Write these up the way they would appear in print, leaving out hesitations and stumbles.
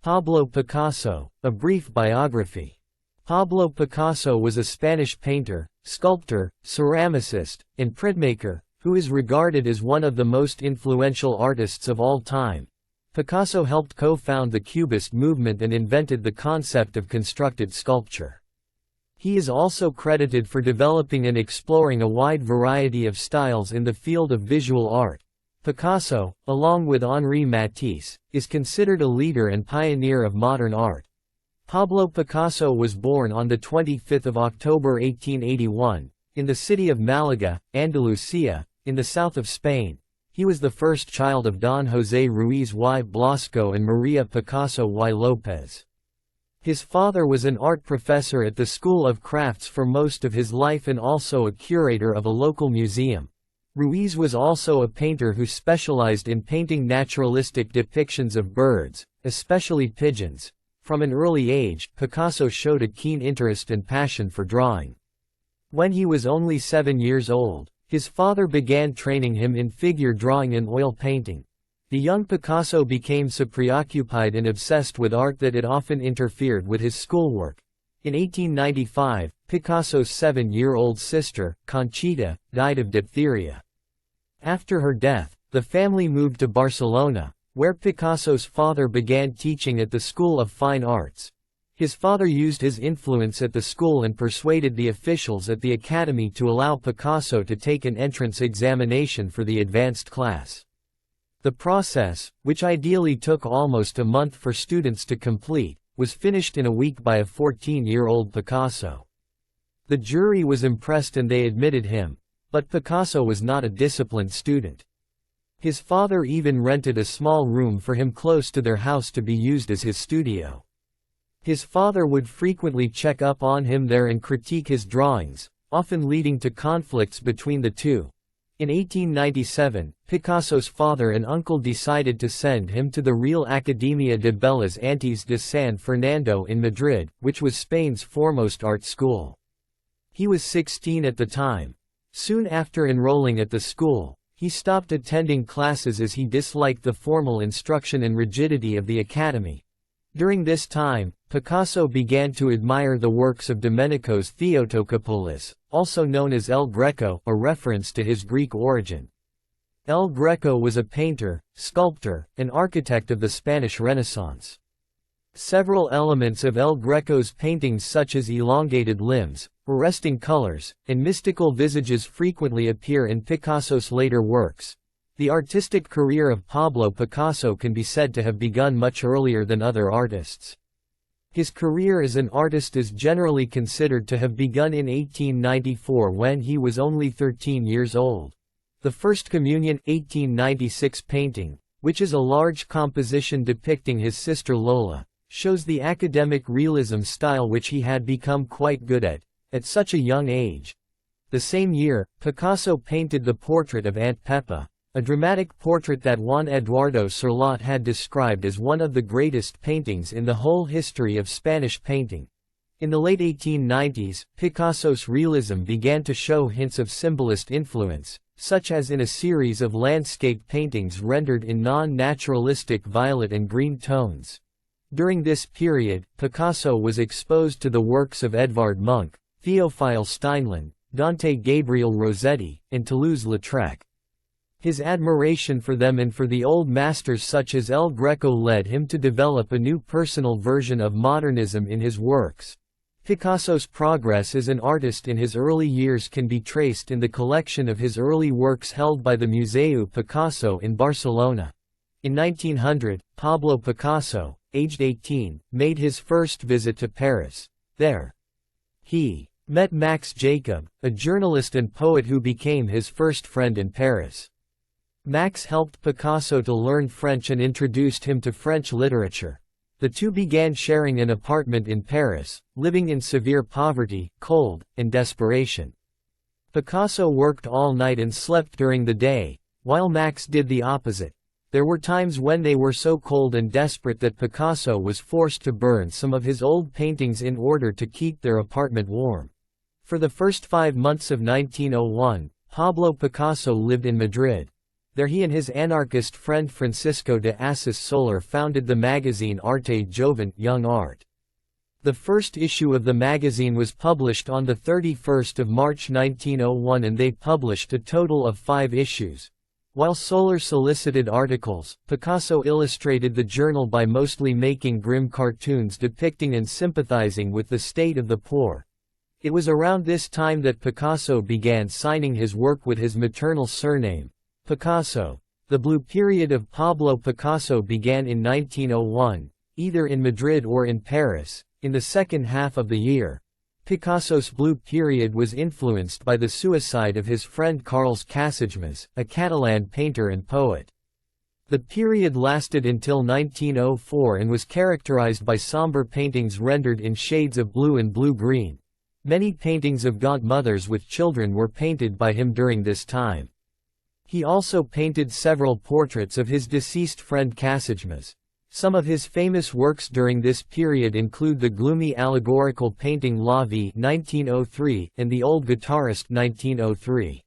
Pablo Picasso, a brief biography. Pablo Picasso was a Spanish painter, sculptor, ceramicist, and printmaker, who is regarded as one of the most influential artists of all time. Picasso helped co-found the Cubist movement and invented the concept of constructed sculpture. He is also credited for developing and exploring a wide variety of styles in the field of visual art. Picasso, along with Henri Matisse, is considered a leader and pioneer of modern art. Pablo Picasso was born on 25 October 1881, in the city of Malaga, Andalusia, in the south of Spain. He was the first child of Don José Ruiz y Blasco and María Picasso y López. His father was an art professor at the School of Crafts for most of his life and also a curator of a local museum. Ruiz was also a painter who specialized in painting naturalistic depictions of birds, especially pigeons. From an early age, Picasso showed a keen interest and passion for drawing. When he was only 7 years old, his father began training him in figure drawing and oil painting. The young Picasso became so preoccupied and obsessed with art that it often interfered with his schoolwork. In 1895, Picasso's 7-year-old sister, Conchita, died of diphtheria. After her death, the family moved to Barcelona, where Picasso's father began teaching at the School of Fine Arts. His father used his influence at the school and persuaded the officials at the academy to allow Picasso to take an entrance examination for the advanced class. The process, which ideally took almost a month for students to complete, was finished in a week by a 14-year-old Picasso. The jury was impressed and they admitted him, but Picasso was not a disciplined student. His father even rented a small room for him close to their house to be used as his studio. His father would frequently check up on him there and critique his drawings, often leading to conflicts between the two. In 1897, Picasso's father and uncle decided to send him to the Real Academia de Bellas Artes de San Fernando in Madrid, which was Spain's foremost art school. He was 16 at the time. Soon after enrolling at the school, he stopped attending classes as he disliked the formal instruction and rigidity of the academy. During this time, Picasso began to admire the works of Domenico's Theotokopoulos, also known as El Greco, a reference to his Greek origin. El Greco was a painter, sculptor, and architect of the Spanish Renaissance. Several elements of El Greco's paintings such as elongated limbs, arresting colors, and mystical visages frequently appear in Picasso's later works. The artistic career of Pablo Picasso can be said to have begun much earlier than other artists. His career as an artist is generally considered to have begun in 1894 when he was only 13 years old. The First Communion 1896 painting, which is a large composition depicting his sister Lola, shows the academic realism style which he had become quite good at such a young age. The same year, Picasso painted the portrait of Aunt Pepa, a dramatic portrait that Juan Eduardo Serlot had described as one of the greatest paintings in the whole history of Spanish painting. In the late 1890s, Picasso's realism began to show hints of symbolist influence, such as in a series of landscape paintings rendered in non-naturalistic violet and green tones. During this period, Picasso was exposed to the works of Edvard Munch, Théophile Steinlen, Dante Gabriel Rossetti, and Toulouse-Lautrec. His admiration for them and for the old masters such as El Greco led him to develop a new personal version of modernism in his works. Picasso's progress as an artist in his early years can be traced in the collection of his early works held by the Museu Picasso in Barcelona. In 1900, Pablo Picasso, aged 18, made his first visit to Paris. There, he met Max Jacob, a journalist and poet who became his first friend in Paris. Max helped Picasso to learn French and introduced him to French literature. The two began sharing an apartment in Paris, living in severe poverty, cold, and desperation. Picasso worked all night and slept during the day, while Max did the opposite. There were times when they were so cold and desperate that Picasso was forced to burn some of his old paintings in order to keep their apartment warm. For the first 5 months of 1901, Pablo Picasso lived in Madrid. There he and his anarchist friend Francisco de Assis Soler founded the magazine Arte Jovent, Young Art. The first issue of the magazine was published on 31 March 1901 and they published a total of 5 issues. While Soler solicited articles, Picasso illustrated the journal by mostly making grim cartoons depicting and sympathizing with the state of the poor. It was around this time that Picasso began signing his work with his maternal surname, Picasso. The blue period of Pablo Picasso began in 1901, either in Madrid or in Paris. In the second half of the year, Picasso's blue period was influenced by the suicide of his friend Carles Casagemas, a Catalan painter and poet. The period lasted until 1904 and was characterized by somber paintings rendered in shades of blue and blue-green. Many paintings of godmothers with children were painted by him during this time. He also painted several portraits of his deceased friend Casagemas. Some of his famous works during this period include the gloomy allegorical painting La Vie 1903 and The Old Guitarist 1903.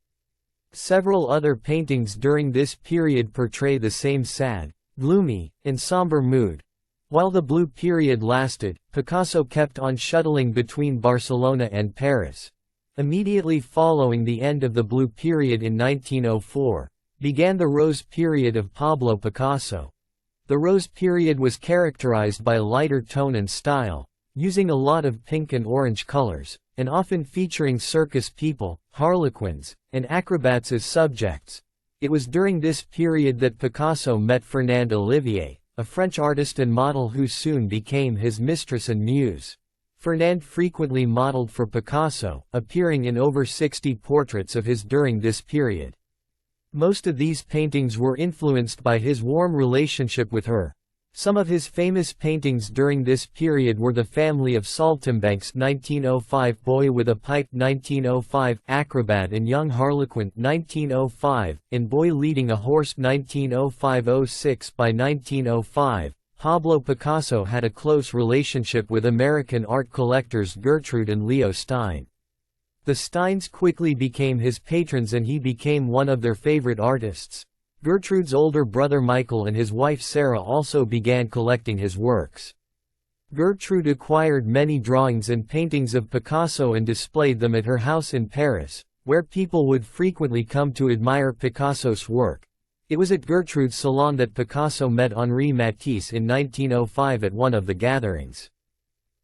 Several other paintings during this period portray the same sad, gloomy, and somber mood. While the blue period lasted, Picasso kept on shuttling between Barcelona and Paris. Immediately following the end of the blue period in 1904, began the rose period of Pablo Picasso. The rose period was characterized by a lighter tone and style, using a lot of pink and orange colors, and often featuring circus people, harlequins, and acrobats as subjects. It was during this period that Picasso met Fernande Olivier, a French artist and model who soon became his mistress and muse. Fernande frequently modeled for Picasso, appearing in over 60 portraits of his during this period. Most of these paintings were influenced by his warm relationship with her. Some of his famous paintings during this period were The Family of Saltimbanques 1905, Boy with a Pipe 1905, Acrobat and Young Harlequin 1905, and Boy Leading a Horse 1905-06. By 1905, Pablo Picasso had a close relationship with American art collectors Gertrude and Leo Stein. The Steins quickly became his patrons and he became one of their favorite artists. Gertrude's older brother Michael and his wife Sarah also began collecting his works. Gertrude acquired many drawings and paintings of Picasso and displayed them at her house in Paris, where people would frequently come to admire Picasso's work. It was at Gertrude's salon that Picasso met Henri Matisse in 1905 at one of the gatherings.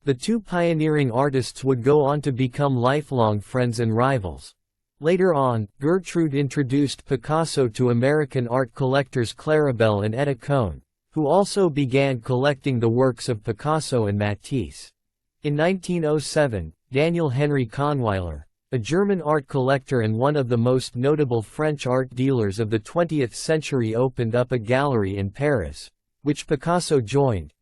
The two pioneering artists would go on to become lifelong friends and rivals. Later on, Gertrude introduced Picasso to American art collectors Clarabelle and Etta Cohn, who also began collecting the works of Picasso and Matisse. In 1907, Daniel Henry Kahnweiler, a German art collector and one of the most notable French art dealers of the 20th century, opened up a gallery in Paris, which Picasso joined.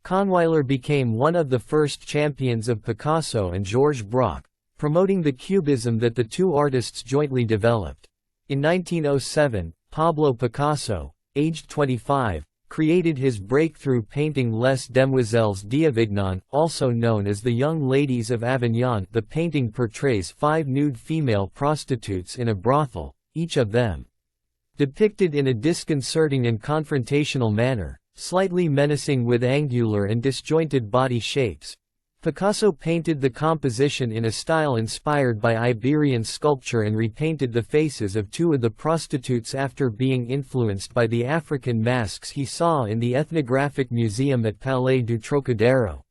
Kahnweiler became one of the first champions of Picasso and Georges Braque, promoting the cubism that the two artists jointly developed. In 1907, Pablo Picasso, aged 25, created his breakthrough painting Les Demoiselles d'Avignon, also known as The Young Ladies of Avignon. The painting portrays 5 nude female prostitutes in a brothel, each of them depicted in a disconcerting and confrontational manner, slightly menacing with angular and disjointed body shapes. Picasso painted the composition in a style inspired by Iberian sculpture and repainted the faces of 2 of the prostitutes after being influenced by the African masks he saw in the Ethnographic Museum at Palais du Trocadero.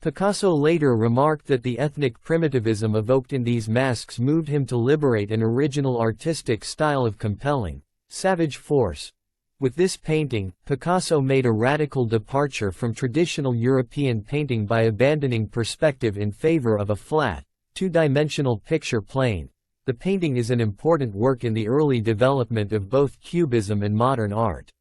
Picasso later remarked that the ethnic primitivism evoked in these masks moved him to liberate an original artistic style of compelling, savage force. With this painting, Picasso made a radical departure from traditional European painting by abandoning perspective in favor of a flat, two-dimensional picture plane. The painting is an important work in the early development of both Cubism and modern art.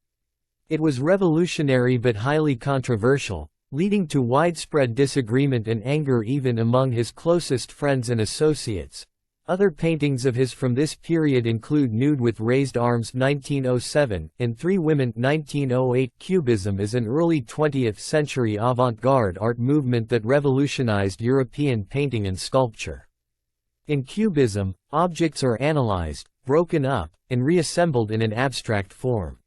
It was revolutionary but highly controversial, leading to widespread disagreement and anger even among his closest friends and associates. Other paintings of his from this period include Nude with Raised Arms 1907 and Three Women 1908. Cubism is an early 20th century avant-garde art movement that revolutionized European painting and sculpture. In Cubism, objects are analyzed, broken up, and reassembled in an abstract form.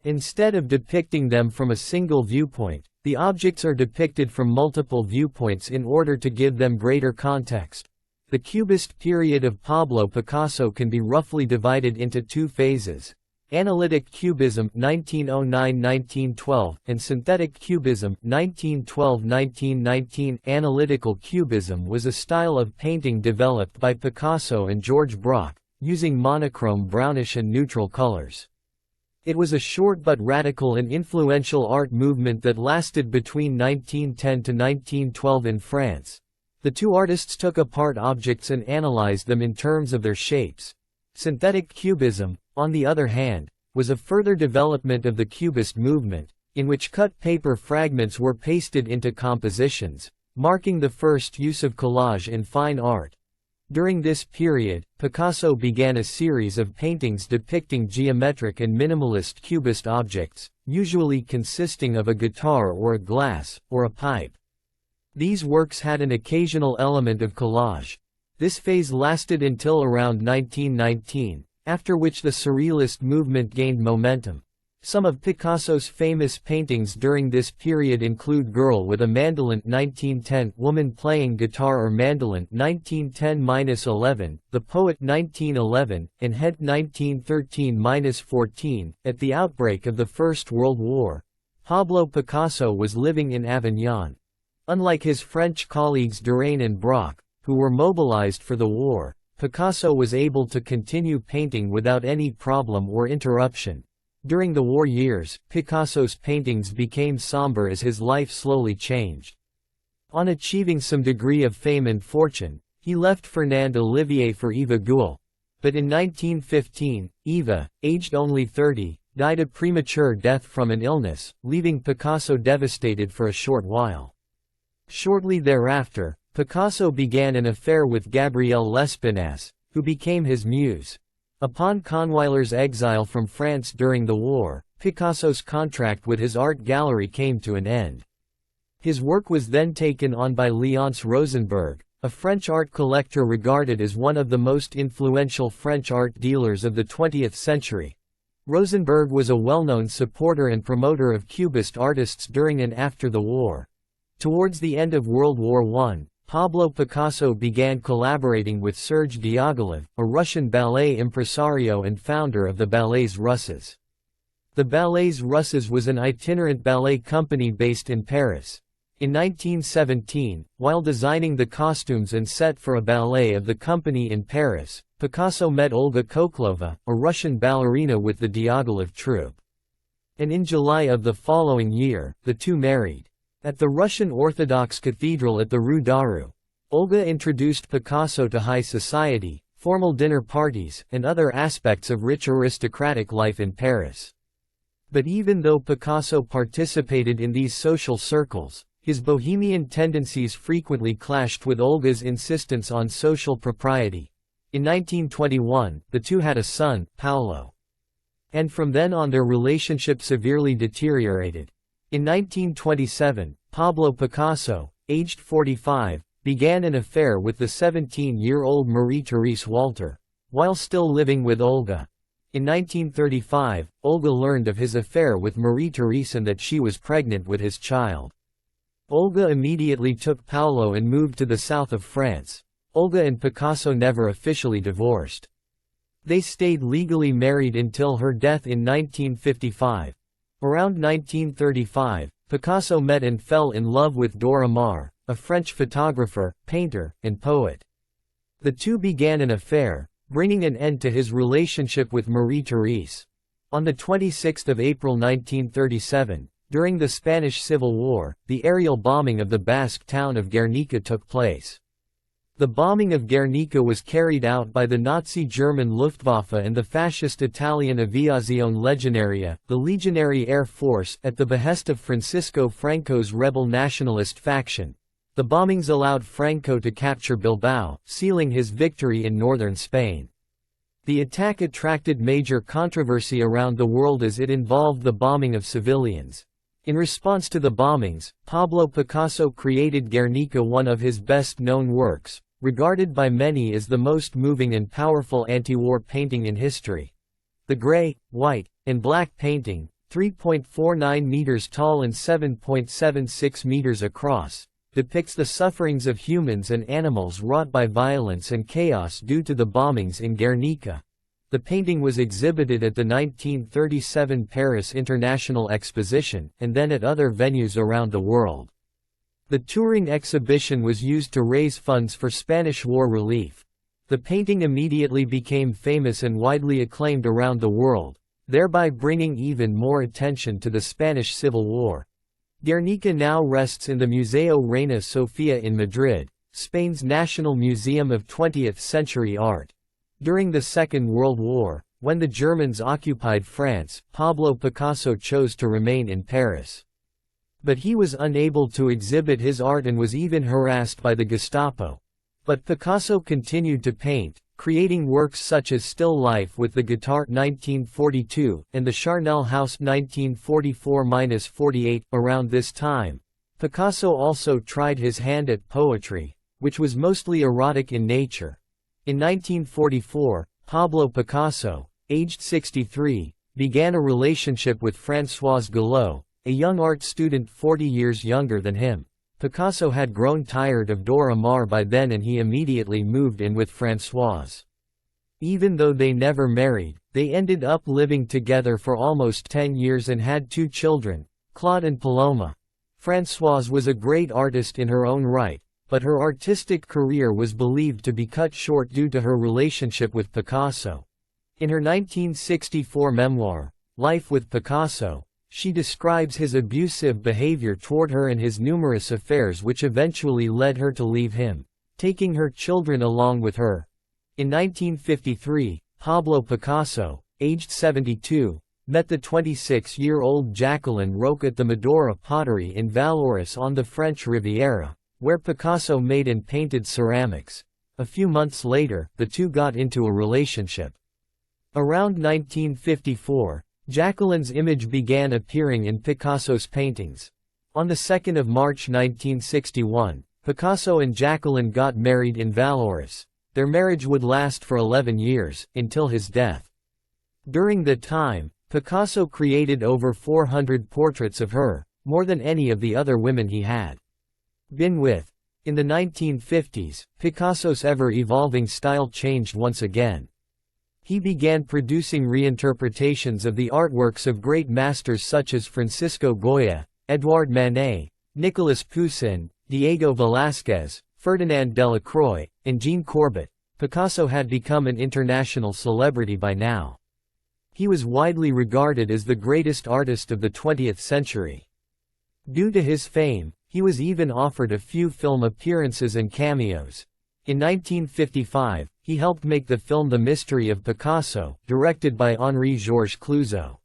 Instead of depicting them from a single viewpoint, the objects are depicted from multiple viewpoints in order to give them greater context. The Cubist period of Pablo Picasso can be roughly divided into two phases: Analytic Cubism 1909–1912 and Synthetic Cubism 1912–1919. Analytical Cubism was a style of painting developed by Picasso and George Braque, using monochrome brownish and neutral colors. It was a short but radical and influential art movement that lasted between 1910 to 1912 in France. The two artists took apart objects and analyzed them in terms of their shapes. Synthetic Cubism, on the other hand, was a further development of the Cubist movement, in which cut paper fragments were pasted into compositions, marking the first use of collage in fine art. During this period, Picasso began a series of paintings depicting geometric and minimalist Cubist objects, usually consisting of a guitar or a glass, or a pipe. These works had an occasional element of collage. This phase lasted until around 1919, after which the Surrealist movement gained momentum. Some of Picasso's famous paintings during this period include Girl with a Mandolin 1910, Woman Playing Guitar or Mandolin 1910–11, The Poet 1911, and Head 1913–14. At the outbreak of the First World War, Pablo Picasso was living in Avignon. Unlike his French colleagues Derain and Braque, who were mobilized for the war, Picasso was able to continue painting without any problem or interruption. During the war years, Picasso's paintings became somber as his life slowly changed. On achieving some degree of fame and fortune, he left Fernand Olivier for Eva Guhl. But in 1915, Eva, aged only 30, died a premature death from an illness, leaving Picasso devastated for a short while. Shortly thereafter, Picasso began an affair with Gabrielle Lespinasse, who became his muse. Upon Conweiler's exile from France during the war, Picasso's contract with his art gallery came to an end. His work was then taken on by Léonce Rosenberg, a French art collector regarded as one of the most influential French art dealers of the 20th century. Rosenberg was a well-known supporter and promoter of Cubist artists during and after the war. Towards the end of World War I, Pablo Picasso began collaborating with Serge Diaghilev, a Russian ballet impresario and founder of the Ballets Russes. The Ballets Russes was an itinerant ballet company based in Paris. In 1917, while designing the costumes and set for a ballet of the company in Paris, Picasso met Olga Koklova, a Russian ballerina with the Diaghilev troupe. And in July of the following year, the two married. At the Russian Orthodox Cathedral at the Rue Daru, Olga introduced Picasso to high society, formal dinner parties, and other aspects of rich aristocratic life in Paris. But even though Picasso participated in these social circles, his bohemian tendencies frequently clashed with Olga's insistence on social propriety. In 1921, the two had a son, Paolo. And from then on their relationship severely deteriorated. In 1927, Pablo Picasso, aged 45, began an affair with the 17-year-old Marie-Thérèse Walter, while still living with Olga. In 1935, Olga learned of his affair with Marie-Thérèse and that she was pregnant with his child. Olga immediately took Paolo and moved to the south of France. Olga and Picasso never officially divorced. They stayed legally married until her death in 1955. Around 1935, Picasso met and fell in love with Dora Maar, a French photographer, painter, and poet. The two began an affair, bringing an end to his relationship with Marie-Thérèse. On 26 April 1937, during the Spanish Civil War, the aerial bombing of the Basque town of Guernica took place. The bombing of Guernica was carried out by the Nazi German Luftwaffe and the fascist Italian Aviazione Legionaria, the Legionary Air Force, at the behest of Francisco Franco's rebel nationalist faction. The bombings allowed Franco to capture Bilbao, sealing his victory in northern Spain. The attack attracted major controversy around the world as it involved the bombing of civilians. In response to the bombings, Pablo Picasso created Guernica, one of his best-known works, regarded by many as the most moving and powerful anti-war painting in history. The gray, white, and black painting, 3.49 meters tall and 7.76 meters across, depicts the sufferings of humans and animals wrought by violence and chaos due to the bombings in Guernica. The painting was exhibited at the 1937 Paris International Exposition, and then at other venues around the world. The touring exhibition was used to raise funds for Spanish war relief. The painting immediately became famous and widely acclaimed around the world, thereby bringing even more attention to the Spanish Civil War. Guernica now rests in the Museo Reina Sofía in Madrid, Spain's national museum of 20th-century art. During the Second World War, when the Germans occupied France, Pablo Picasso chose to remain in Paris. But he was unable to exhibit his art and was even harassed by the Gestapo. But Picasso continued to paint, creating works such as Still Life with the Guitar 1942 and the Charnel House 1944–48. Around this time, Picasso also tried his hand at poetry, which was mostly erotic in nature. In 1944, Pablo Picasso, aged 63, began a relationship with Françoise Gallot, a young art student 40 years younger than him. Picasso had grown tired of Dora Maar by then and he immediately moved in with Françoise. Even though they never married, they ended up living together for almost 10 years and had 2 children, Claude and Paloma. Françoise was a great artist in her own right, but her artistic career was believed to be cut short due to her relationship with Picasso. In her 1964 memoir, Life with Picasso, she describes his abusive behavior toward her and his numerous affairs which eventually led her to leave him, taking her children along with her. In 1953, Pablo Picasso, aged 72, met the 26-year-old Jacqueline Roque at the Medora pottery in Valores on the French Riviera, where Picasso made and painted ceramics. A few months later, the two got into a relationship. Around 1954, Jacqueline's image began appearing in Picasso's paintings. On the 2nd of March 1961, Picasso and Jacqueline got married in Valores. Their marriage would last for 11 years, until his death. During that time, Picasso created over 400 portraits of her, more than any of the other women he had been with. In the 1950s, Picasso's ever-evolving style changed once again. He began producing reinterpretations of the artworks of great masters such as Francisco Goya, Edouard Manet, Nicolas Poussin, Diego Velázquez, Ferdinand Delacroix, and Jean Courbet. Picasso had become an international celebrity by now. He was widely regarded as the greatest artist of the 20th century. Due to his fame, he was even offered a few film appearances and cameos. In 1955, he helped make the film The Mystery of Picasso, directed by Henri-Georges Clouzot.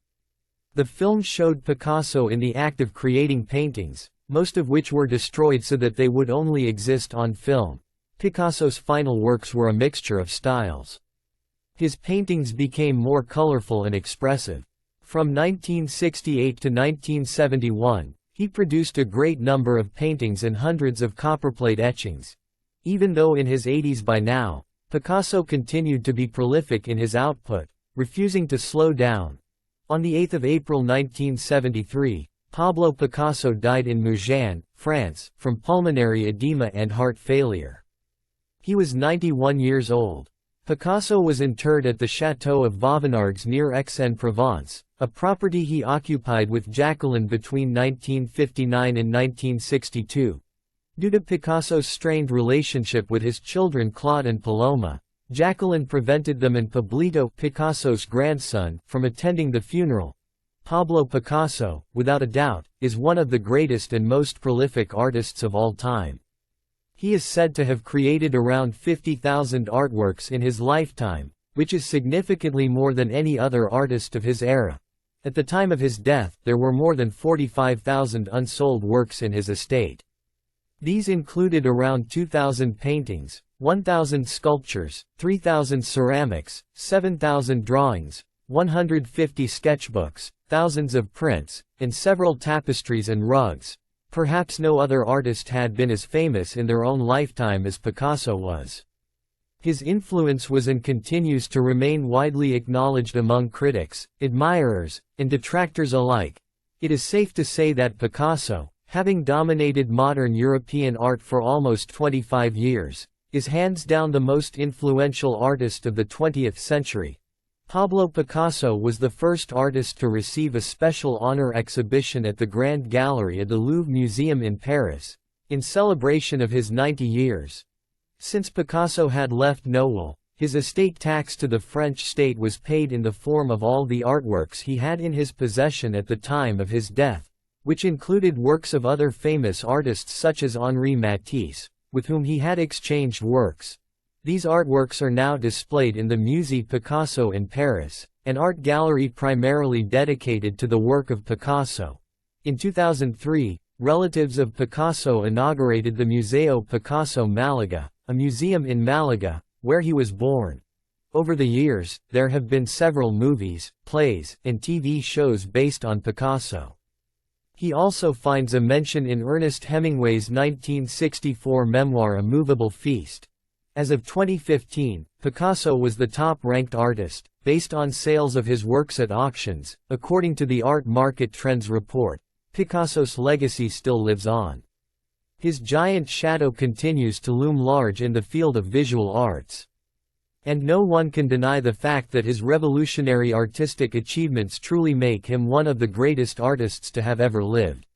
The film showed Picasso in the act of creating paintings, most of which were destroyed so that they would only exist on film. Picasso's final works were a mixture of styles. His paintings became more colorful and expressive. From 1968 to 1971, he produced a great number of paintings and hundreds of copperplate etchings. Even though in his 80s by now, Picasso continued to be prolific in his output, refusing to slow down. On 8 April 1973, Pablo Picasso died in Mougins, France, from pulmonary edema and heart failure. He was 91 years old. Picasso was interred at the Château of Vauvenargues near Aix-en-Provence, a property he occupied with Jacqueline between 1959 and 1962. Due to Picasso's strained relationship with his children Claude and Paloma, Jacqueline prevented them and Pablito, Picasso's grandson, from attending the funeral. Pablo Picasso, without a doubt, is one of the greatest and most prolific artists of all time. He is said to have created around 50,000 artworks in his lifetime, which is significantly more than any other artist of his era. At the time of his death, there were more than 45,000 unsold works in his estate. These included around 2,000 paintings, 1,000 sculptures, 3,000 ceramics, 7,000 drawings, 150 sketchbooks, thousands of prints, and several tapestries and rugs. Perhaps no other artist had been as famous in their own lifetime as Picasso was. His influence was and continues to remain widely acknowledged among critics, admirers, and detractors alike. It is safe to say that Picasso, having dominated modern European art for almost 25 years, is hands down the most influential artist of the 20th century. Pablo Picasso was the first artist to receive a special honor exhibition at the Grand Gallery at the Louvre Museum in Paris, in celebration of his 90 years. Since Picasso had left no will, his estate tax to the French state was paid in the form of all the artworks he had in his possession at the time of his death, which included works of other famous artists such as Henri Matisse, with whom he had exchanged works. These artworks are now displayed in the Musée Picasso in Paris, an art gallery primarily dedicated to the work of Picasso. In 2003, relatives of Picasso inaugurated the Museo Picasso Málaga, a museum in Malaga, where he was born. Over the years, there have been several movies, plays, and TV shows based on Picasso. He also finds a mention in Ernest Hemingway's 1964 memoir A Movable Feast. As of 2015, Picasso was the top-ranked artist, based on sales of his works at auctions. According to the Art Market Trends report, Picasso's legacy still lives on. His giant shadow continues to loom large in the field of visual arts. And no one can deny the fact that his revolutionary artistic achievements truly make him one of the greatest artists to have ever lived.